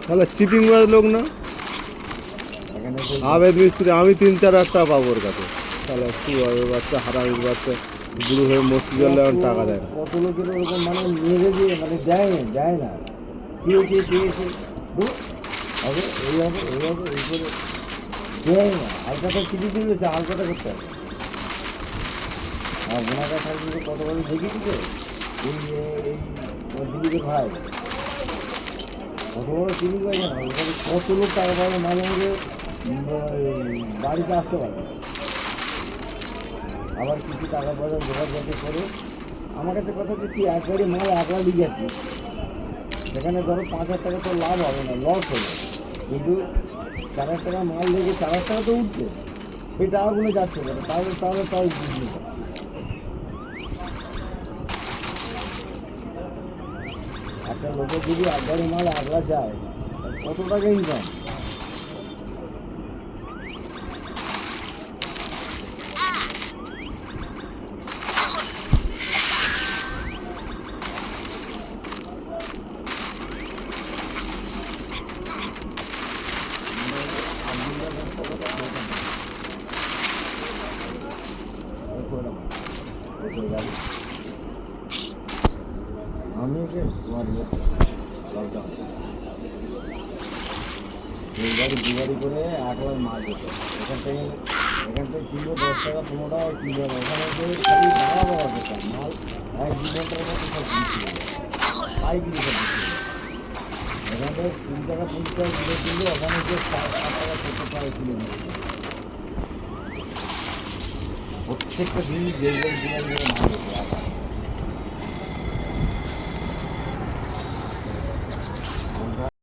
তাহলে চিটিংবাজ লোক না, আবেদ মিস্ত্রি। আমি 3-4 টাকা পাবো ওর কাছে। তাহলে সুয়ের বাচ্চা, হারামির বাচ্চা, গুরু হয়ে মস্তি করলে এখন টাকা দেয় না। কত লোকের ওরকম মানে মেরে দিয়ে মানে দেয় না দিয়েছে হবে এই হবে এই হবে এই করে দেয় না। হালকাটা চিঠি দিয়েছে, হালকাটা করতে হবে। আর বোনাকা থাকলে কত বড় দেখেছি তো এই দিদিকে ভাই কত বড় চিনি পাই না, ওখানে কত লোক টাকা পাবে, মাঝে মাঝে বাড়িতে আসতে পারবে। আবার কিছু টাকা পয়সা জোগাড় করতে করে আমার কাছে কথা হচ্ছে তুই একবারে মাল একলা দিয়ে যাচ্ছিস, সেখানে ধরো 5,000 টাকা তো লাভ হবে না, লস হবে, কিন্তু 4,000 টাকা মাল লেগে 4,000 টাকা তো উঠছে, সেই টাকাগুলো যাচ্ছে না, তাহলে তাও বিজনেস। একটা লোকের যদি একবারে মাল একলা যায় কত টাকা ইনকাম। আমি এসে লকডাউন এই গাড়ি 2 গাড়ি করে 8 বার মাল যেত, এখান থেকে কিলো 10 টাকা 15 টাকা কিলো, ওখানে খালি দাঁড়া পাওয়া যেত মাল 1-2 ঘন্টার মধ্যে সব বিক্রি হয়ে যায়, 5 কিলো সব বিক্রি হয়ে যায়। এখান থেকে 3 টাকা 50 টাকা কিলো কিনলে ওখানে যে 7 টাকা 70 টাকা কিলো বিক্রি হয়। প্রত্যেকটা দিন যে মাল যেত